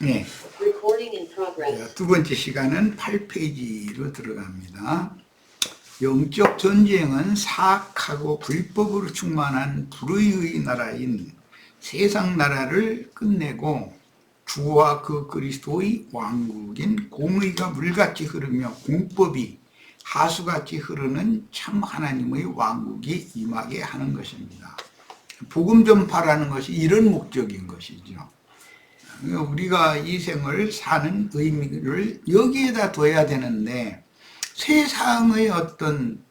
네. Recording in progress. 두 번째 시간은 8페이지로 들어갑니다. 영적 전쟁은 사악하고 불법으로 충만한 불의의 나라인 세상 나라를 끝내고 주와 그 그리스도의 왕국인 공의가 물같이 흐르며 공법이 하수같이 흐르는 참 하나님의 왕국이 임하게 하는 것입니다. 복음 전파라는 것이 이런 목적인 것이죠. 우리가 이 생을 사는 의미를 여기에다 둬야 되는데 세상의 어떤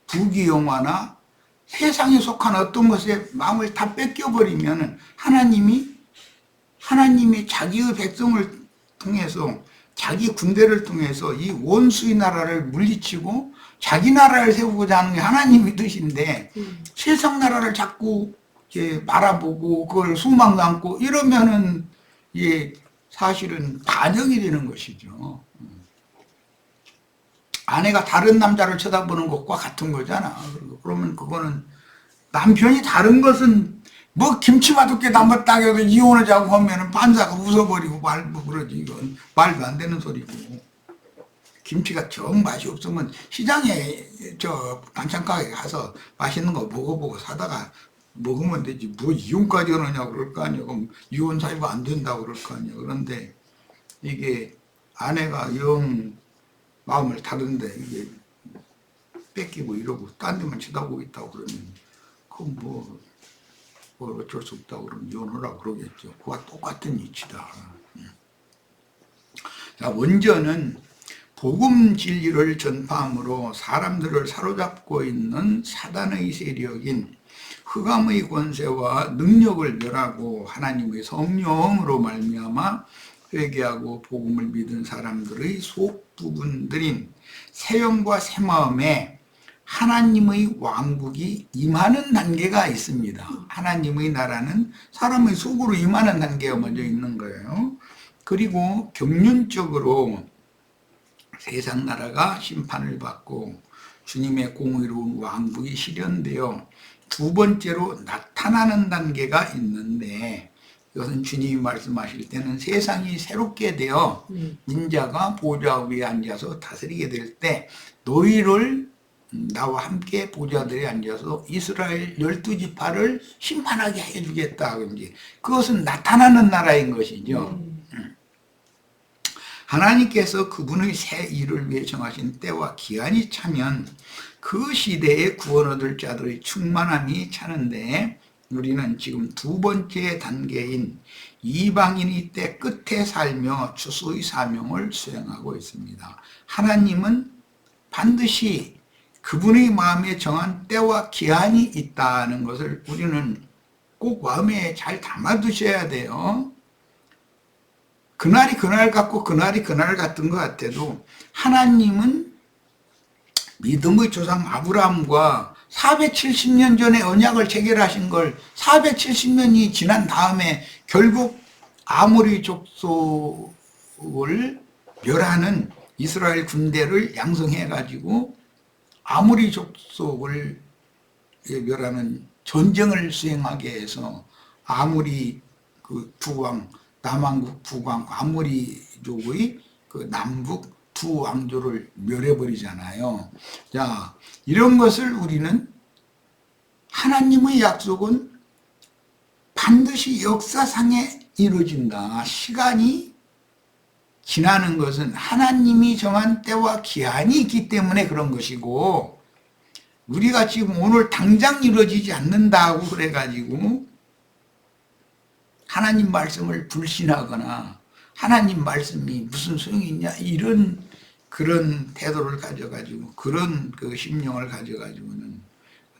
부귀영화나 세상에 속한 어떤 것에 마음을 다 뺏겨버리면 하나님이 자기의 백성을 통해서 자기 군대를 통해서 이 원수의 나라를 물리치고 자기 나라를 세우고자 하는 게 하나님의 뜻인데 세상 나라를 자꾸 바라보고 그걸 소망 담고 이러면은 사실은 반역이 되는 것이죠. 아내가 다른 남자를 쳐다보는 것과 같은 거잖아. 그러면 그거는 남편이 다른 것은 뭐 김치 맛없게 담았다 해도 이혼하자고 하면은 판사가 웃어버리고 말고 그러지. 이건 말도 안 되는 소리고. 김치가 정 맛이 없으면 시장에 반찬 가게 가서 맛있는 거 먹어보고 사다가 먹으면 되지. 뭐 이혼까지 하느냐 그럴 거 아니야. 그럼 이혼 사유가 안 된다고 그럴 거 아니야. 그런데 이게 아내가 영 마음을 다른데 이게 뺏기고 이러고 딴 데만 쳐다보고 있다고 그러면 그건 뭐 어쩔 수 없다고 그러면 이혼하라고 그러겠죠. 그와 똑같은 이치다. 자, 먼저는 복음 진리를 전파함으로 사람들을 사로잡고 있는 사단의 세력인 흑암의 권세와 능력을 멸하고 하나님의 성령으로 말미암아 회개하고 복음을 믿은 사람들의 속 부분들인 새영과 새마음에 하나님의 왕국이 임하는 단계가 있습니다. 하나님의 나라는 사람의 속으로 임하는 단계가 먼저 있는 거예요. 그리고 경륜적으로 세상 나라가 심판을 받고 주님의 공의로운 왕국이 실현되어 두 번째로 나타나는 단계가 있는데 이것은 주님이 말씀하실 때는 세상이 새롭게 되어 인자가 보좌 위에 앉아서 다스리게 될 때 너희를 나와 함께 보좌들에 앉아서 이스라엘 12지파를 심판하게 해주겠다. 그것은 나타나는 나라인 것이죠. 하나님께서 그분의 새 일을 위해 정하신 때와 기한이 차면 그 시대에 구원 얻을 자들의 충만함이 차는데 우리는 지금 두 번째 단계인 이방인의 때 끝에 살며 추수의 사명을 수행하고 있습니다. 하나님은 반드시 그분의 마음에 정한 때와 기한이 있다는 것을 우리는 꼭 마음에 잘 담아두셔야 돼요. 그날이 그날 같고 그날이 그날 같은 것 같아도 하나님은 믿음의 조상 아브라함과 470년 전에 언약을 체결하신 걸 470년이 지난 다음에 결국 아모리 족속을 멸하는 이스라엘 군대를 양성해가지고 아모리 족속을 멸하는 전쟁을 수행하게 해서 아모리 그 두왕 남왕국 북왕 아모리족의 그 남북 두 왕조를 멸해버리잖아요. 자, 이런 것을 우리는 하나님의 약속은 반드시 역사상에 이루어진다. 시간이 지나는 것은 하나님이 정한 때와 기한이 있기 때문에 그런 것이고 우리가 지금 오늘 당장 이루어지지 않는다고 그래가지고 하나님 말씀을 불신하거나 하나님 말씀이 무슨 소용이 있냐 이런 그런 태도를 가져가지고 그런 그 심령을 가져가지고는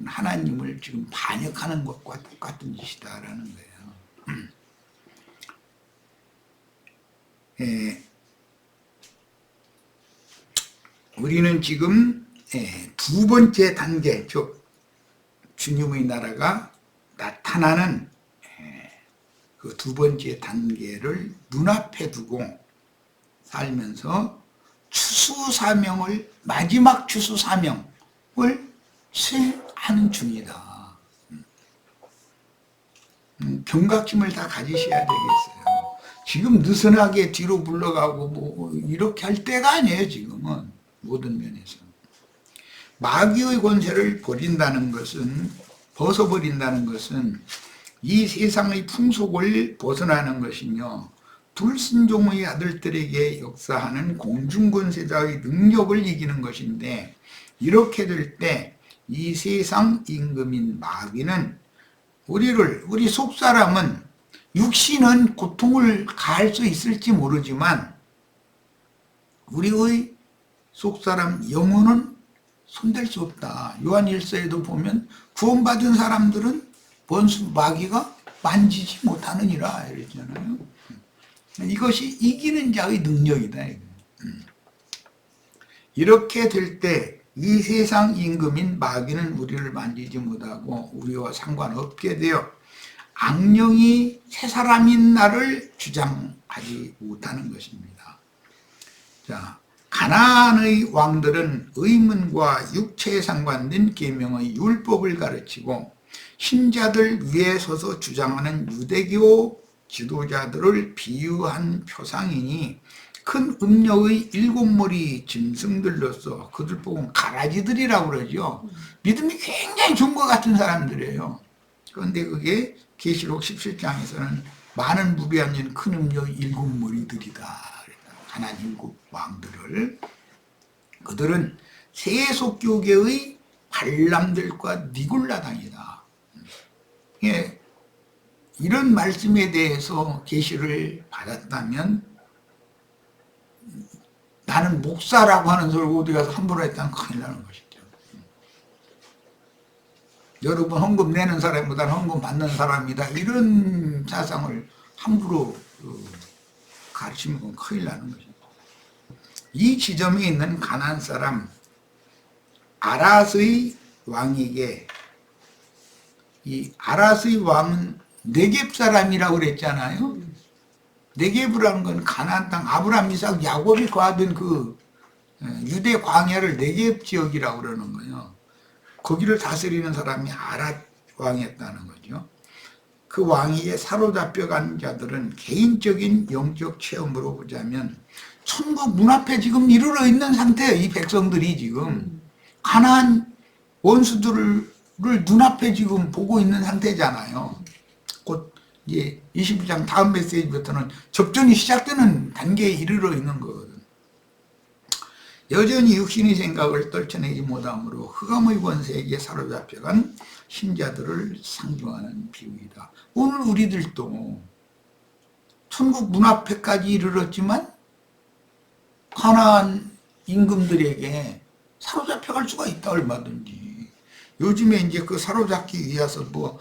하나님을 지금 반역하는 것과 똑같은 짓이다라는 거예요. 우리는 지금 두 번째 단계, 즉 주님의 나라가 나타나는 그 두 번째 단계를 눈앞에 두고 살면서 추수사명을 마지막 추수사명을 수행하는 중이다. 경각심을 다 가지셔야 되겠어요. 지금 느슨하게 뒤로 물러가고 뭐 이렇게 할 때가 아니에요. 지금은 모든 면에서 마귀의 권세를 버린다는 것은, 벗어버린다는 것은 이 세상의 풍속을 벗어나는 것이며 불순종의 아들들에게 역사하는 공중권세자의 능력을 이기는 것인데, 이렇게 될 때 이 세상 임금인 마귀는 우리 속사람은, 육신은 고통을 가할 수 있을지 모르지만 우리의 속사람 영혼은 손댈 수 없다. 요한일서에도 보면 구원받은 사람들은 원수 마귀가 만지지 못하느니라 이랬잖아요. 이것이 이기는 자의 능력이다. 이렇게 될 때 이 세상 임금인 마귀는 우리를 만지지 못하고 우리와 상관없게 되어 악령이 새 사람인 나를 주장하지 못하는 것입니다. 자, 가나안의 왕들은 의문과 육체에 상관된 계명의 율법을 가르치고 신자들 위에 서서 주장하는 유대교 지도자들을 비유한 표상이니 큰 음녀의 7머리 짐승들로서, 그들 보고 가라지들이라고 그러죠. 믿음이 굉장히 좋은 것 같은 사람들이에요. 그런데 그게 계시록 17장에서는 많은 무리에 앉은 큰 음녀의 7머리들이다. 가나안 7 왕들을. 그들은 세속교계의 발람들과 니골라당이다. 예, 이런 말씀에 대해서 계시를 받았다면 나는 목사라고 하는 소리 어디 가서 함부로 했다면 큰일 나는 것이죠. 여러분 헌금 내는 사람보다는 헌금 받는 사람이다. 이런 사상을 함부로 가르치면 큰일 나는 것이죠. 이 지점에 있는 가나안 사람 아랏의 왕에게, 이 아랏의 왕은 네겝 사람이라고 그랬잖아요. 네겝이라는 건 가나안 땅, 아브라함, 이삭, 야곱이 거하던 그 유대 광야를 네겝 지역이라고 그러는 거예요. 거기를 다스리는 사람이 아랏 왕이었다는 거죠. 그 왕에게 사로잡혀간 자들은 개인적인 영적 체험으로 보자면 천국 눈앞에 지금 이르러 있는 상태예요. 이 백성들이 지금 가나안 원수들을 눈앞에 지금 보고 있는 상태잖아요. 곧 이제 21장 다음 메시지부터는 접전이 시작되는 단계에 이르러 있는 거거든. 여전히 육신의 생각을 떨쳐내지 못함으로 흑암의 권세에게 사로잡혀간 신자들을 상징하는 비유이다. 오늘 우리들도 천국 문 앞에까지 이르렀지만 가나안 임금들에게 사로잡혀갈 수가 있다. 얼마든지. 요즘에 이제 그 사로잡기 위해서 뭐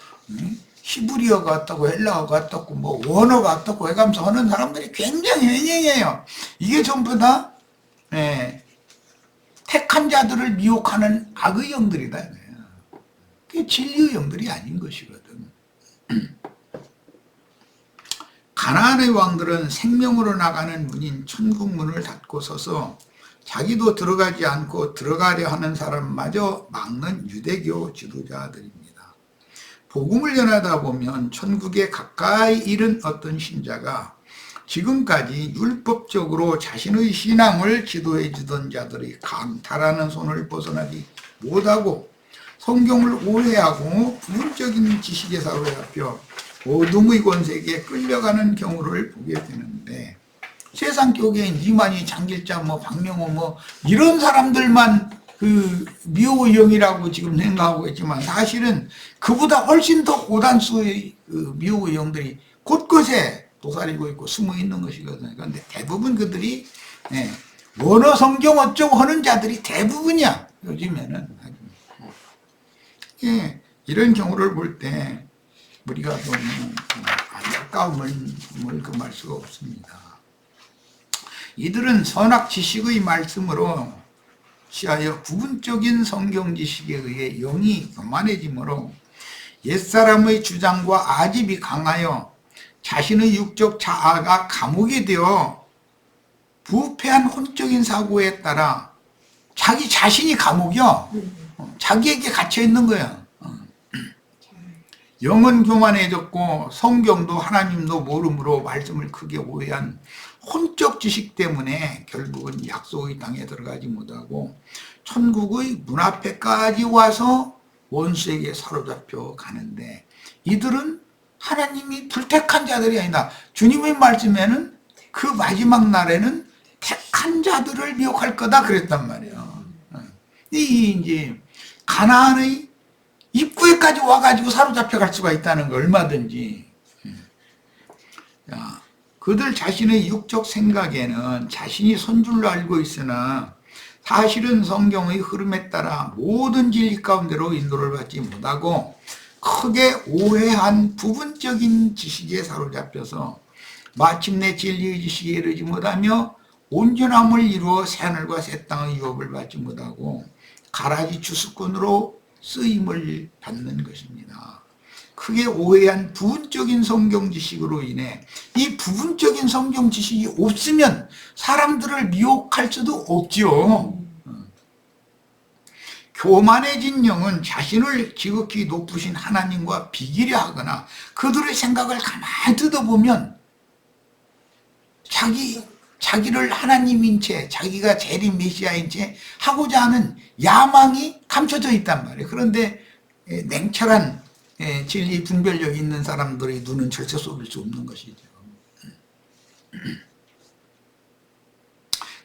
히브리어가 어떻고 헬라어가 어떻고 뭐 원어가 어떻고 해가면서 하는 사람들이 굉장히 횡행해요. 이게 전부 다 택한 자들을 미혹하는 악의 영들이다. 그게 진리의 영들이 아닌 것이거든. 가나안의 왕들은 생명으로 나가는 문인 천국 문을 닫고 서서 자기도 들어가지 않고 들어가려 하는 사람마저 막는 유대교 지도자들입니다. 복음을 전하다 보면 천국에 가까이 이른 어떤 신자가 지금까지 율법적으로 자신의 신앙을 지도해 주던 자들이 강탈하는 손을 벗어나지 못하고 성경을 오해하고 부분적인 지식에 사로잡혀 어둠의 권세에 끌려가는 경우를 보게 되는데, 세상 교계인 이만희, 장길자, 뭐 박명호 뭐 이런 사람들만 그 미호의 영이라고 지금 생각하고 있지만 사실은 그보다 훨씬 더 고단수의 그 미호의 영들이 곳곳에 도사리고 있고 숨어 있는 것이거든요. 그런데 대부분 그들이 원어 성경 어쩌고 하는 자들이 대부분이야. 요즘에는. 이런 경우를 볼 때 우리가 너무 안타까움을 금할 수가 없습니다. 이들은 선악 지식의 말씀으로 시하여 부분적인 성경 지식에 의해 영이 교만해지므로 옛사람의 주장과 아집이 강하여 자신의 육적 자아가 감옥이 되어 부패한 혼적인 사고에 따라 자기 자신이 감옥이야. 자기에게 갇혀 있는 거야. 영은 교만해졌고 성경도 하나님도 모름으로 말씀을 크게 오해한 혼적 지식 때문에 결국은 약속의 땅에 들어가지 못하고 천국의 문 앞에까지 와서 원수에게 사로잡혀 가는데, 이들은 하나님이 불택한 자들이 아니다. 주님의 말씀에는 그 마지막 날에는 택한 자들을 미혹할 거다 그랬단 말이에요. 이 이제 가나안의 입구에까지 와가지고 사로잡혀 갈 수가 있다는 거, 얼마든지. 자, 그들 자신의 육적 생각에는 자신이 선줄로 알고 있으나 사실은 성경의 흐름에 따라 모든 진리 가운데로 인도를 받지 못하고 크게 오해한 부분적인 지식에 사로잡혀서 마침내 진리의 지식에 이르지 못하며 온전함을 이루어 새하늘과 새 땅의 유업을 받지 못하고 가라지 주수꾼으로 쓰임을 받는 것입니다. 크게 오해한 부분적인 성경 지식으로 인해, 이 부분적인 성경 지식이 없으면 사람들을 미혹할 수도 없지요. 교만해진 영은 자신을 지극히 높으신 하나님과 비교를 하거나 그들의 생각을 가만히 뜯어보면 자기를 하나님인 채, 자기가 재림 메시아인 채 하고자 하는 야망이 감춰져 있단 말이에요. 그런데 냉철한 진리 분별력 있는 사람들의 눈은 절대 속일 수 없는 것이죠.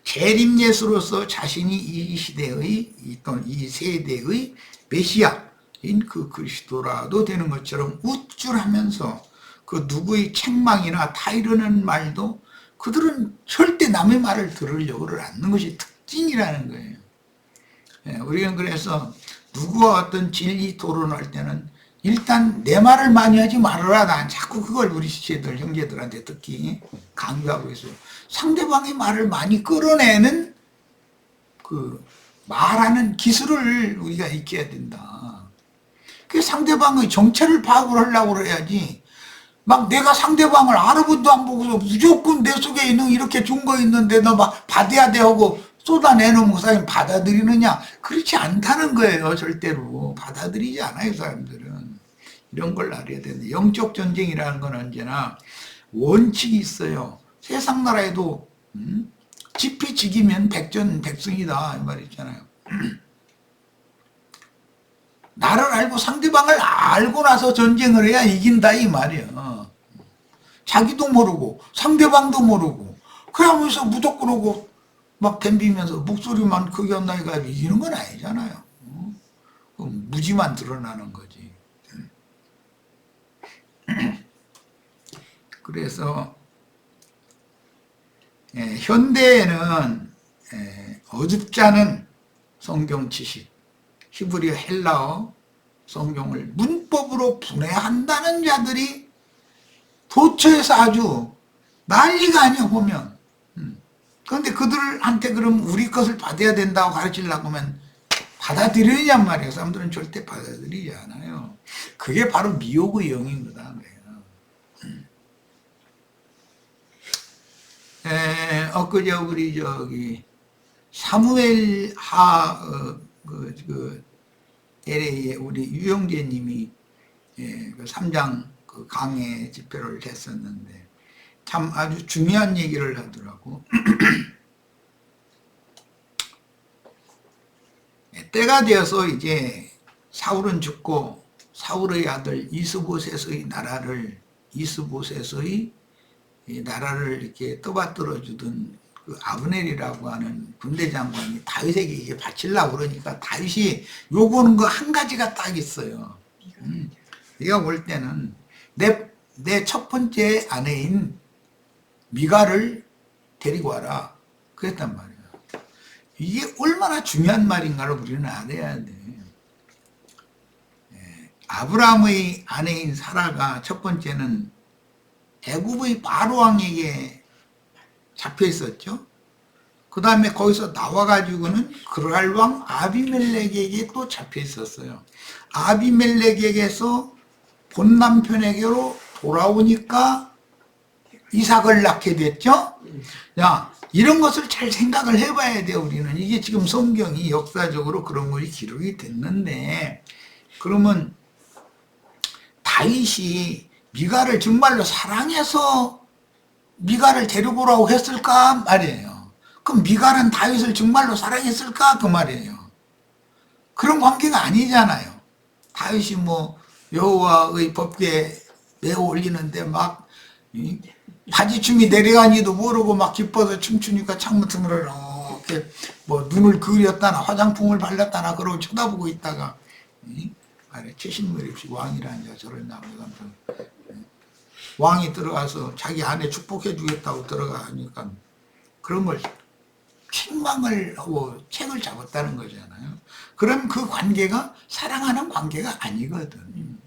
재림 예수로서 자신이 이 시대의, 또는 이 세대의 메시아인 그 그리스도라도 되는 것처럼 우쭐하면서 그 누구의 책망이나 타이르는 말도 그들은 절대 남의 말을 들으려고를 않는 것이 특징이라는 거예요. 우리는 그래서 누구와 어떤 진리 토론할 때는 일단 내 말을 많이 하지 말아라. 난 자꾸 그걸 우리 시체들, 형제들한테 특히 강조하고 있어요. 상대방의 말을 많이 끌어내는 그 말하는 기술을 우리가 익혀야 된다. 그 상대방의 정체를 파악을 하려고 해야지, 막 내가 상대방을 알아본도 안 보고서 무조건 내 속에 있는 이렇게 증거 있는데 너 막 받아야 돼 하고 쏟아내는 목사님 받아들이느냐? 그렇지 않다는 거예요. 절대로 받아들이지 않아요, 사람들은. 이런 걸 알아야 되는데, 영적 전쟁이라는 건 언제나 원칙이 있어요. 세상 나라에도 지피지기면 백전백승이다 이 말 있잖아요. 나를 알고 상대방을 알고 나서 전쟁을 해야 이긴다 이 말이에요. 자기도 모르고 상대방도 모르고 그러면서 무조건 오고 막 덤비면서 목소리만 크게 한다니까 이기는 건 아니잖아요. 무지만 드러나는 거지. 그래서 현대에는 어둡지 않은 성경 지식, 히브리어, 헬라어 성경을 문법으로 분해한다는 자들이 도처에서 아주 난리가 아니야 보면. 그런데 그들한테 그럼 우리 것을 받아야 된다고 가르치려고 하면 받아들이냔 말이에요. 사람들은 절대 받아들이지 않아요. 그게 바로 미혹의 영인 거다. 엊그제 우리 사무엘 LA에 우리 유영재님이 그 3장 그 강해 집회를 했었는데 참 아주 중요한 얘기를 하더라고. 때가 되어서 이제 사울은 죽고 사울의 아들 이스보셋의 나라를 이렇게 떠받들어 주던 그 아브넬이라고 하는 군대 장관이 다윗에게 이게 바치려고 그러니까 다윗이 요구하는 거 한 가지가 딱 있어요. 네가 올 때는 내 첫 번째 아내인 미갈을 데리고 와라 그랬단 말이야. 이게 얼마나 중요한 말인가를 우리는 알아야 돼. 아브라함의 아내인 사라가 첫 번째는 애굽의 바로 왕에게 잡혀 있었죠. 그 다음에 거기서 나와가지고는 그랄 왕 아비멜렉에게 또 잡혀 있었어요. 아비멜렉에게서 본 남편에게로 돌아오니까 이삭을 낳게 됐죠. 야, 이런 것을 잘 생각을 해봐야 돼요. 우리는 이게 지금 성경이 역사적으로 그런 것이 기록이 됐는데, 그러면 다윗이 미갈을 정말로 사랑해서 미갈을 데리고 오라고 했을까 말이에요. 그럼 미갈은 다윗을 정말로 사랑했을까 그 말이에요. 그런 관계가 아니잖아요. 다윗이 뭐 여호와의 법궤에 메어 올리는데 막 바지춤이 내려가니도 모르고 막 기뻐서 춤추니까 창문 틈으로 이렇게 뭐 눈을 그렸다나 화장품을 발랐다나 그러고 쳐다보고 있다가 아래 최신물 입시 왕이라는 자 저런 나무가 왕이 들어가서 자기 아내 축복해 주겠다고 들어가니까 그런 걸 책망을 하고 책을 잡았다는 거잖아요. 그럼 그 관계가 사랑하는 관계가 아니거든.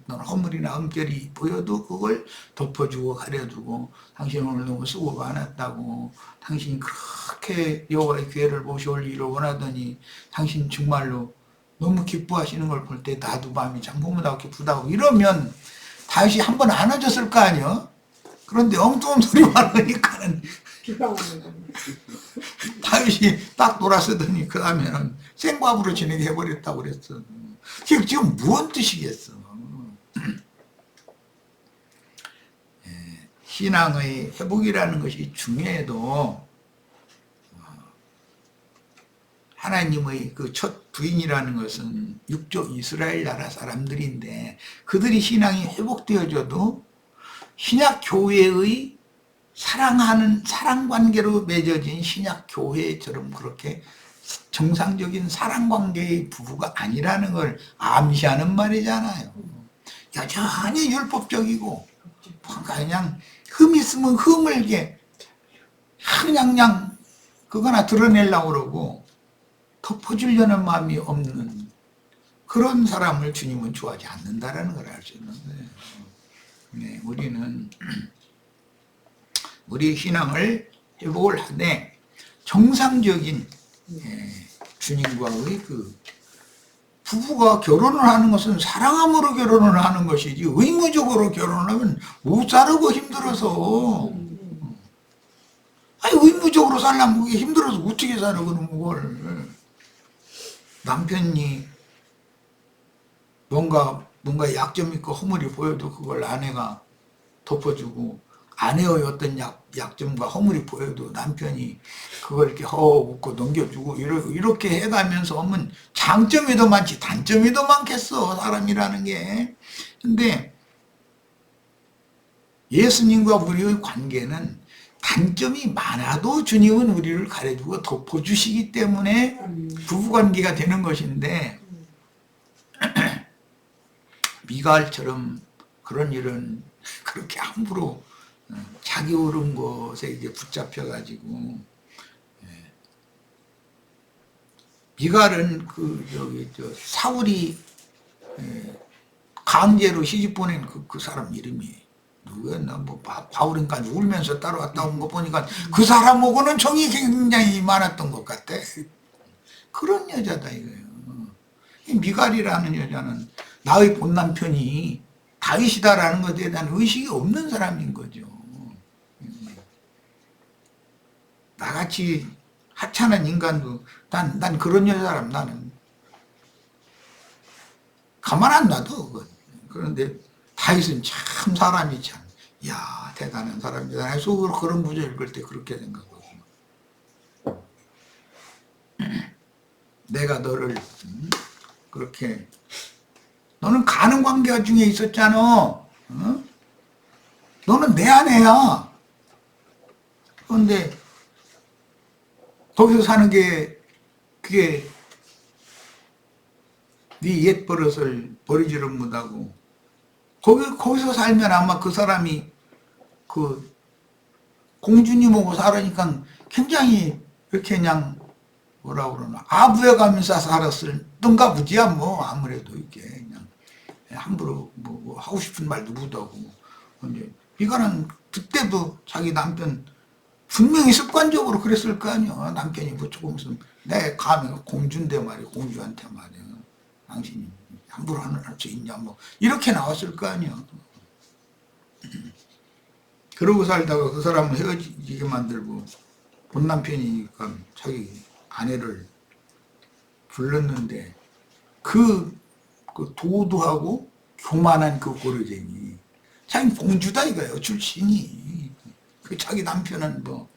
허물이나 음결이 보여도 그걸 덮어주고 가려주고 당신 오늘 너무 수고 많았다고 당신이 그렇게 여호와의 교회를 모셔올 일을 원하더니 당신 정말로 너무 기뻐하시는 걸 볼 때 나도 마음이 참 너무나도 기쁘다고 이러면 다윗이 한 번 안아줬을 거 아니야? 그런데 엉뚱한 소리만 하니까는 비방하는 겁니다. 다윗이 딱 돌아서더니 그 다음에는 생밥으로 지내게 해버렸다고 그랬어. 지금 무슨 뜻이겠어? 신앙의 회복이라는 것이 중요해도 하나님의 그 첫 부인이라는 것은 육족 이스라엘 나라 사람들인데 그들이 신앙이 회복되어져도 신약 교회의 사랑하는 사랑 관계로 맺어진 신약 교회처럼 그렇게 정상적인 사랑 관계의 부부가 아니라는 걸 암시하는 말이잖아요. 여전히 율법적이고 그냥 흠 있으면 흠을 이렇게 그냥 그거나 드러내려고 그러고 덮어주려는 마음이 없는 그런 사람을 주님은 좋아하지 않는다라는 걸 알 수 있는데 네, 우리는 우리 신앙을 회복을 하되 정상적인 주님과의 그 부부가 결혼을 하는 것은 사랑함으로 결혼을 하는 것이지 의무적으로 결혼하면 못 살고 힘들어서 아니 의무적으로 살려면 그게 힘들어서 어떻게 살아 그런 걸 남편이 뭔가 약점 있고 허물이 보여도 그걸 아내가 덮어주고 아내의 어떤 약점과 허물이 보여도 남편이 그걸 이렇게 웃고 넘겨주고 이렇게 해가면서 하면 장점이 더 많지 단점이 더 많겠어 사람이라는 게. 근데 예수님과 우리의 관계는 단점이 많아도 주님은 우리를 가려주고 덮어주시기 때문에 부부관계가 되는 것인데 미갈처럼 그런 일은 그렇게 함부로 자기 옳은 것에 이제 붙잡혀가지고 미갈은 사울이 강제로 시집 보낸 그 사람 이름이 누구였나 뭐 바울인가 울면서 따라왔다 온 거 보니까 그 사람하고는 정이 굉장히 많았던 것 같아. 그런 여자다 이거예요. 이 미갈이라는 여자는 나의 본 남편이 다윗이다라는 것에 대한 의식이 없는 사람인 거죠. 나같이 하찮은 인간도 난 그런 여자라면 나는 가만 안 놔둬. 그런데 다윗은 참 사람이 참 야 대단한 사람이다. 속으로 그런 구절 읽을 때 그렇게 생각하고 내가 너를 그렇게 너는 가는 관계가 중에 있었잖아. 어? 너는 내 아내야. 그런데 거기서 사는 게 그게 네 옛 버릇을 버리지를 못하고 거기서 살면 아마 그 사람이 그 공주님하고 살으니까 굉장히 이렇게 그냥 뭐라 그러나 아부에 가면서 살았을던가 보지야 뭐 아무래도 이게 그냥 함부로 뭐 하고 싶은 말도 못하고 이제 이거는 그때도 자기 남편 분명히 습관적으로 그랬을 거 아니야. 남편이 뭐 조금 있으면 내 가면 공주인데 말이야. 공주한테 말이야. 당신이 함부로 할 수 있냐 뭐 이렇게 나왔을 거 아니야. 그러고 살다가 그 사람을 헤어지게 만들고 본 남편이니까 자기 아내를 불렀는데 그 도도하고 교만한 그 고려쟁이. 자기 봉주다 이거예요. 출신이. 그 자기 남편은 뭐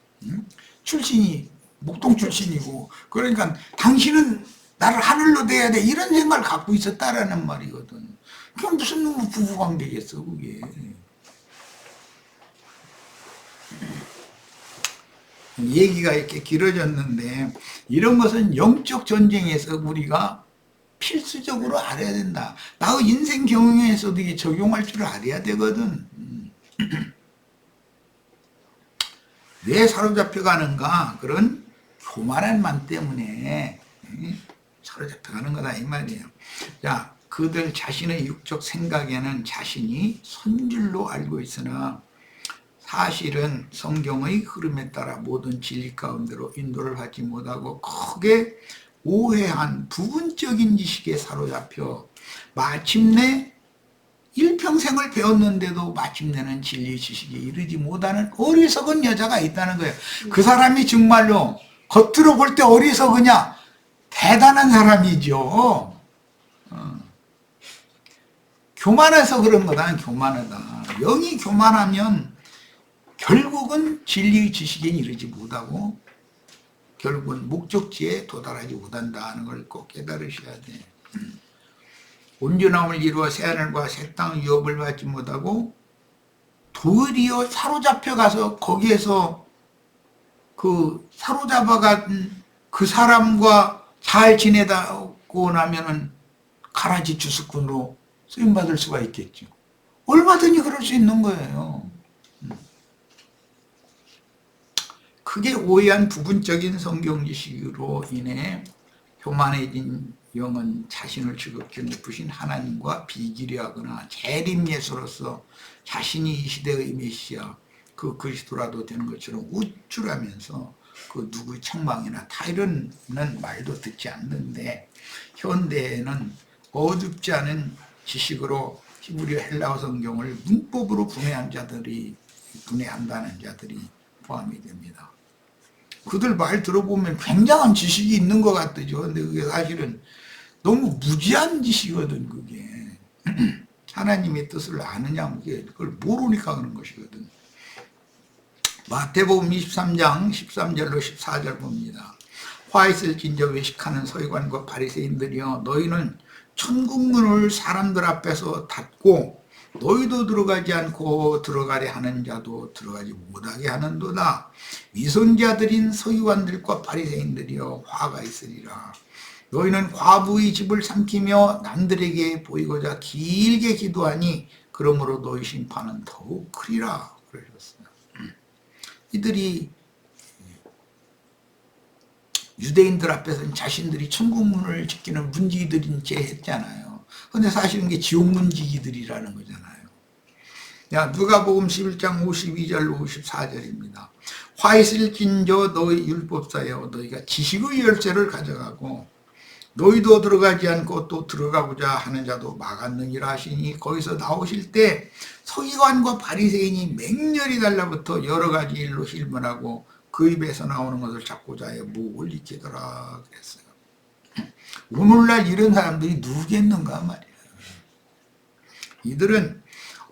출신이 목동 출신이고, 그러니까 당신은 나를 하늘로 대야 돼 이런 생각을 갖고 있었다라는 말이거든. 그게 무슨 부부관계겠어 그게. 얘기가 이렇게 길어졌는데, 이런 것은 영적 전쟁에서 우리가 필수적으로 알아야 된다. 나의 인생 경영에서도 이게 적용할 줄 알아야 되거든. 왜 사로잡혀가는가? 그런 교만한 만 때문에 사로잡혀가는 거다 이 말이에요. 자, 그들 자신의 육적 생각에는 자신이 선줄로 알고 있으나 사실은 성경의 흐름에 따라 모든 진리 가운데로 인도를 받지 못하고 크게 오해한 부분적인 지식에 사로잡혀 마침내 일평생을 배웠는데도 마침내는 진리 지식에 이르지 못하는 어리석은 여자가 있다는 거예요. 그 사람이 정말로 겉으로 볼 때 어리석으냐? 대단한 사람이죠. 교만해서 그런 거다. 교만하다. 영이 교만하면 결국은 진리의 지식에 이르지 못하고 결국은 목적지에 도달하지 못한다는 걸 꼭 깨달으셔야 돼. 온전함을 이루어 새하늘과 새 땅 유업을 받지 못하고 도리어 사로잡혀 가서 거기에서 그 사로잡아간 그 사람과 잘 지내다고 나면은 가라지 주스꾼으로 쓰임받을 수가 있겠죠. 얼마든지 그럴 수 있는 거예요. 크게 오해한 부분적인 성경 지식으로 인해 교만해진 영은 자신을 지극히 높으신 하나님과 비교하거나 재림예수로서 자신이 이 시대의 메시아 그 그리스도라도 되는 것처럼 우쭐하면서 그 누구의 책망이나 타이르는 말도 듣지 않는데, 현대에는 어둡지 않은 지식으로 히브리어 헬라어 성경을 문법으로 분해한다는 자들이 포함이 됩니다. 그들 말 들어보면 굉장한 지식이 있는 것 같죠. 근데 그게 사실은 너무 무지한 지식이거든, 그게. 하나님의 뜻을 아느냐, 그걸 모르니까 그런 것이거든. 마태복음 23장 13절로 14절 봅니다. 화 있을 진저 외식하는 서기관과 바리새인들이여, 너희는 천국문을 사람들 앞에서 닫고 너희도 들어가지 않고 들어가려 하는 자도 들어가지 못하게 하는도다. 위선자들인 서기관들과 바리새인들이여, 화가 있으리라. 너희는 과부의 집을 삼키며 남들에게 보이고자 길게 기도하니 그러므로 너희 심판은 더욱 크리라 그러셨어요. 이들이 유대인들 앞에서는 자신들이 천국문을 지키는 문지기들인 채 했잖아요. 근데 사실은 이게 지옥문지기들이라는 거잖아요. 야, 누가복음 11장 52절 54절입니다. 화 있을진저 너희 율법사여, 너희가 지식의 열쇠를 가져가고 너희도 들어가지 않고 또 들어가고자 하는 자도 막았느니라 하시니, 거기서 나오실 때 서기관과 바리새인이 맹렬히 달라붙어 여러 가지 일로 실문하고 그 입에서 나오는 것을 잡고자 해 목을 익히더라 그랬어요. 오늘날 이런 사람들이 누구겠는가 말이야. 이들은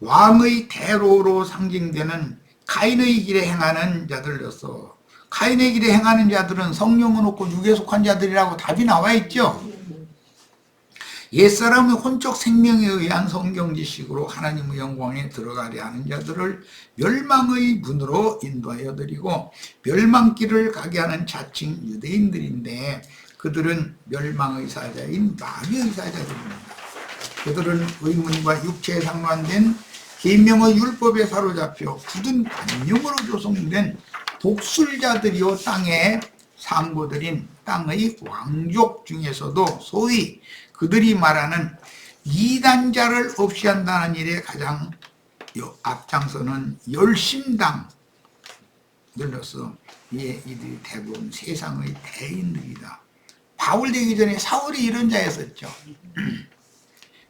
왕의 대로로 상징되는 가인의 길에 행하는 자들로서, 가인의 길에 행하는 자들은 성령은 없고 육에 속한 자들이라고 답이 나와 있죠. 옛사람의 혼적 생명에 의한 성경 지식으로 하나님의 영광에 들어가려 하는 자들을 멸망의 문으로 인도하여 드리고, 멸망길을 가게 하는 자칭 유대인들인데 그들은 멸망의 사자인 마귀의 사자들입니다. 그들은 의문과 육체에 상관된 계명의 율법에 사로잡혀 굳은 관념으로 조성된 독술자들이요, 땅의 상고들인 땅의 왕족 중에서도 소위 그들이 말하는 이단자를 없이 한다는 일에 가장 앞장서는 열심당들로서 이들이 대부분 세상의 대인들이다. 바울 되기 전에 사울이 이런 자였었죠.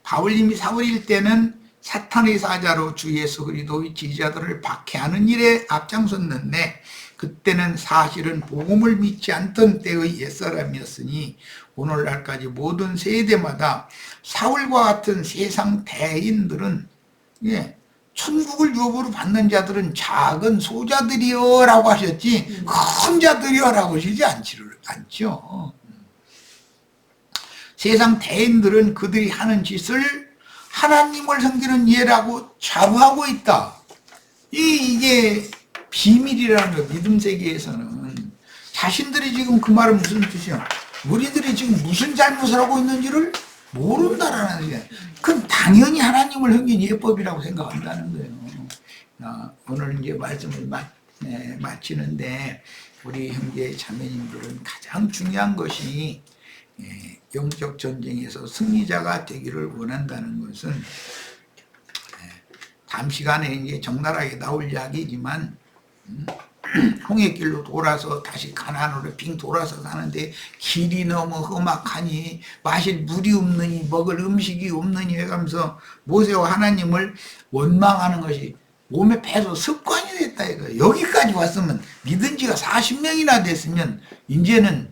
바울님이 사울일 때는 사탄의 사자로 주 예수 그리스도의 지지자들을 박해하는 일에 앞장섰는데, 그때는 사실은 복음을 믿지 않던 때의 옛사람이었으니 오늘날까지 모든 세대마다 사울과 같은 세상 대인들은 천국을 유업으로 받는 자들은 작은 소자들이여 라고 하셨지 큰 자들이여 라고 하시지 않죠. 세상 대인들은 그들이 하는 짓을 하나님을 섬기는 예라고 자부하고 있다. 이게 비밀이라는 거. 믿음 세계에서는 자신들이 지금 그 말은 무슨 뜻이야? 우리들이 지금 무슨 잘못을 하고 있는지를 모른다라는 게, 그건 당연히 하나님을 섬긴 예법이라고 생각한다는 거예요. 오늘 이제 말씀을 마치는데 우리 형제 자매님들은 가장 중요한 것이 영적 전쟁에서 승리자가 되기를 원한다는 것은 잠시간에 이제 적나라하게 나올 이야기지만 홍해길로 돌아서 다시 가나안으로 빙 돌아서 사는데 길이 너무 험악하니 마실 물이 없느니 먹을 음식이 없느니 해가면서 모세와 하나님을 원망하는 것이 몸에 배서 습관이 됐다 이거. 여기까지 왔으면 믿은 지가 40년이나 됐으면 이제는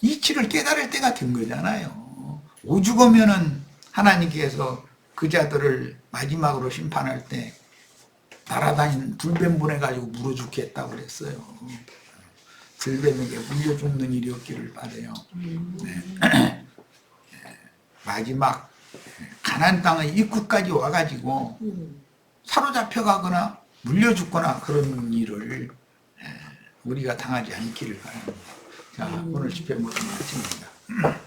이치를 깨달을 때가 된 거잖아요. 오죽하면은 하나님께서 그 자들을 마지막으로 심판할 때 날아다니는 들뱀 보내가지고 물어 죽겠다고 그랬어요. 들뱀에게 물려 죽는 일이 없기를 바라요. 마지막 가나안 땅의 입구까지 와가지고 사로잡혀 가거나 물려 죽거나 그런 일을 우리가 당하지 않기를 바랍니다. 자, 오늘 집회 모두 마칩니다.